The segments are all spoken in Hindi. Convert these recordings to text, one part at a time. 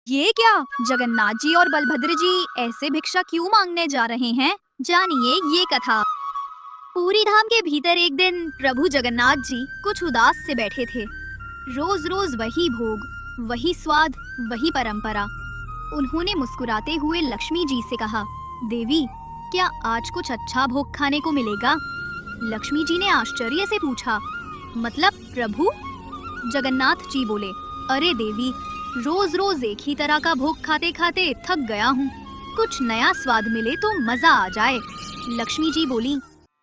ये क्या? जगन्नाथ जी और बलभद्र जी ऐसे भिक्षा क्यों मांगने जा रहे हैं? जानिए ये कथा। पूरी धाम के भीतर एक दिन प्रभु जगन्नाथ जी कुछ उदास से बैठे थे। रोज रोज वही भोग, वही स्वाद, वही परंपरा। उन्होंने मुस्कुराते हुए लक्ष्मी जी से कहा, देवी, क्या आज कुछ अच्छा भोग खाने को मिलेगा? लक्ष्मी जी ने आश्चर्य से पूछा, मतलब प्रभु? जगन्नाथ जी बोले, अरे देवी, रोज रोज एक ही तरह का भोग खाते खाते थक गया हूँ। कुछ नया स्वाद मिले तो मजा आ जाए। लक्ष्मी जी बोली,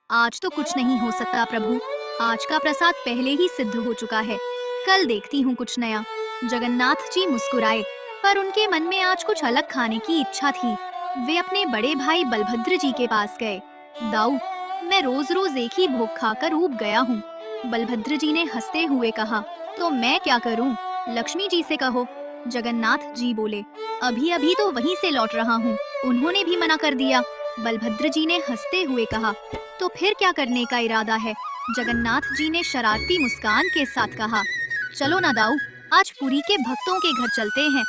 आज तो कुछ नहीं हो सकता प्रभु, आज का प्रसाद पहले ही सिद्ध हो चुका है, कल देखती हूँ कुछ नया। जगन्नाथ जी मुस्कुराए, पर उनके मन में आज कुछ अलग खाने की इच्छा थी। वे अपने बड़े भाई बलभद्र जी के पास गए। दाऊ, मैं रोज रोज एक ही भोग खाकर ऊब गया हूँ। बलभद्र जी ने हंसते हुए कहा, तो मैं क्या करूँ? लक्ष्मी जी से कहो। जगन्नाथ जी बोले, अभी अभी तो वहीं से लौट रहा हूँ, उन्होंने भी मना कर दिया। बलभद्र जी ने हंसते हुए कहा, तो फिर क्या करने का इरादा है? जगन्नाथ जी ने शरारती मुस्कान के साथ कहा, चलो ना दाऊ, आज पुरी के भक्तों के घर चलते हैं,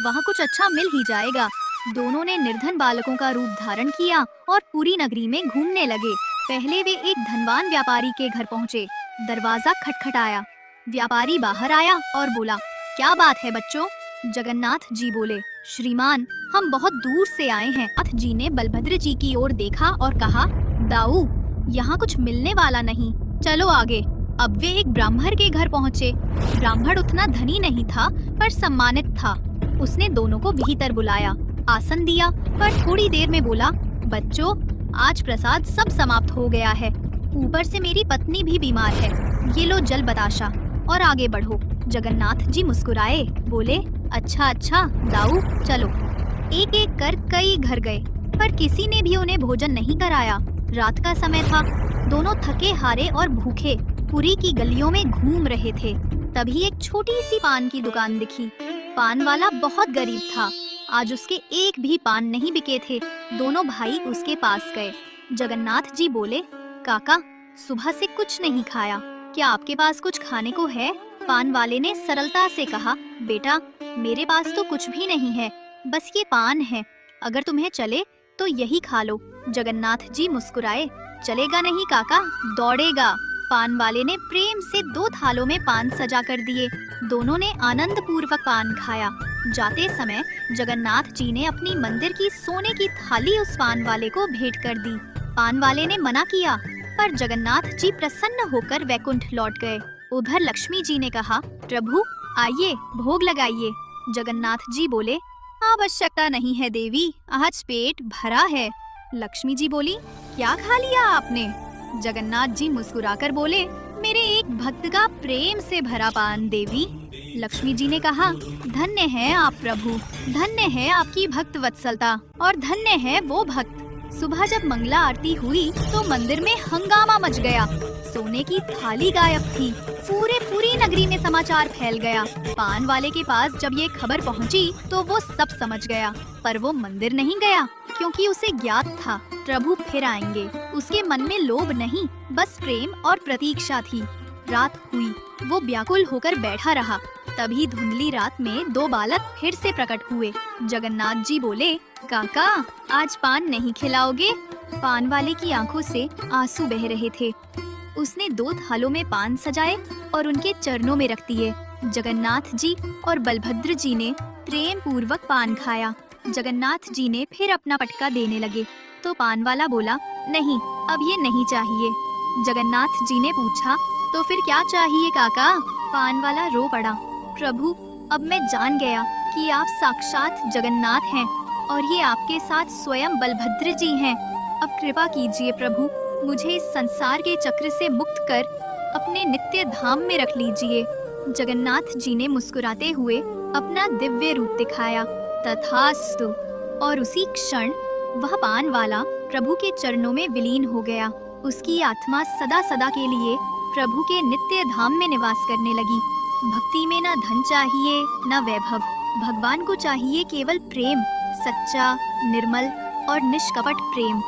वहाँ कुछ अच्छा मिल ही जाएगा। दोनों ने निर्धन बालकों का रूप धारण किया और पूरी नगरी में घूमने लगे। पहले वे एक धनवान व्यापारी के घर पहुँचे। दरवाजा खटखटाया। व्यापारी बाहर आया और बोला, क्या बात है बच्चों? जगन्नाथ जी बोले, श्रीमान, हम बहुत दूर से आए हैं। नाथ जी ने बलभद्र जी की ओर देखा और कहा, दाऊ, यहाँ कुछ मिलने वाला नहीं, चलो आगे। अब वे एक ब्राह्मण के घर पहुँचे। ब्राह्मण उतना धनी नहीं था, पर सम्मानित था। उसने दोनों को भीतर बुलाया, आसन दिया, पर थोड़ी देर में बोला, बच्चों, आज प्रसाद सब समाप्त हो गया है, ऊपर से मेरी पत्नी भी बीमार है, ये लो जल बताशा और आगे बढ़ो। जगन्नाथ जी मुस्कुराए, बोले, अच्छा अच्छा दाऊ, चलो। एक एक कर कई घर गए, पर किसी ने भी उन्हें भोजन नहीं कराया। रात का समय था, दोनों थके हारे और भूखे पुरी की गलियों में घूम रहे थे। तभी एक छोटी सी पान की दुकान दिखी। पान वाला बहुत गरीब था, आज उसके एक भी पान नहीं बिके थे। दोनों भाई उसके पास गए। जगन्नाथ जी बोले, काका, सुबह से कुछ नहीं खाया, क्या आपके पास कुछ खाने को है? पान वाले ने सरलता से कहा, बेटा, मेरे पास तो कुछ भी नहीं है, बस ये पान है, अगर तुम्हें चले तो यही खा लो। जगन्नाथ जी मुस्कुराए, चलेगा नहीं काका, दौड़ेगा। पान वाले ने प्रेम से 2 थालों में पान सजा कर दिए। दोनों ने आनंद पूर्वक पान खाया। जाते समय जगन्नाथ जी ने अपनी मंदिर की सोने की थाली उस पान वाले को भेंट कर दी। पान वाले ने मना किया, पर जगन्नाथ जी प्रसन्न होकर वैकुंठ लौट गए। उधर लक्ष्मी जी ने कहा, प्रभु आइए, भोग लगाइए। जगन्नाथ जी बोले, आवश्यकता नहीं है देवी, आज पेट भरा है। लक्ष्मी जी बोली, क्या खा लिया आपने? जगन्नाथ जी मुस्कुराकर बोले, मेरे एक भक्त का प्रेम से भरा पान देवी। लक्ष्मी जी ने कहा, धन्य है आप प्रभु, धन्य है आपकी भक्त वत्सलता, और धन्य है वो भक्त। सुबह जब मंगला आरती हुई तो मंदिर में हंगामा मच गया। सोने की थाली गायब थी। पूरी नगरी में समाचार फैल गया। पान वाले के पास जब ये खबर पहुंची तो वो सब समझ गया, पर वो मंदिर नहीं गया, क्योंकि उसे ज्ञात था प्रभु फिर आएंगे। उसके मन में लोभ नहीं, बस प्रेम और प्रतीक्षा थी। रात हुई, वो व्याकुल होकर बैठा रहा। तभी धुंधली रात में 2 बालक फिर से प्रकट हुए। जगन्नाथ जी बोले, काका, आज पान नहीं खिलाओगे? पान वाले की आंखों से आंसू बह रहे थे। उसने 2 थालों में पान सजाए और उनके चरणों में रख दिए। जगन्नाथ जी और बलभद्र जी ने प्रेम पूर्वक पान खाया। जगन्नाथ जी ने फिर अपना पटका देने लगे तो पान वाला बोला, नहीं, अब ये नहीं चाहिए। जगन्नाथ जी ने पूछा, तो फिर क्या चाहिए काका? पान वाला रो पड़ा, प्रभु, अब मैं जान गया कि आप साक्षात जगन्नाथ हैं और ये आपके साथ स्वयं बलभद्र जी हैं। अब कृपा कीजिए प्रभु, मुझे इस संसार के चक्र से मुक्त कर अपने नित्य धाम में रख लीजिए। जगन्नाथ जी ने मुस्कुराते हुए अपना दिव्य रूप दिखाया। तथास्तु। और उसी क्षण वह पान वाला प्रभु के चरणों में विलीन हो गया। उसकी आत्मा सदा सदा के लिए प्रभु के नित्य धाम में निवास करने लगी। भक्ति में न धन चाहिए न वैभव, भगवान को चाहिए केवल प्रेम, सच्चा, निर्मल और निष्कपट प्रेम।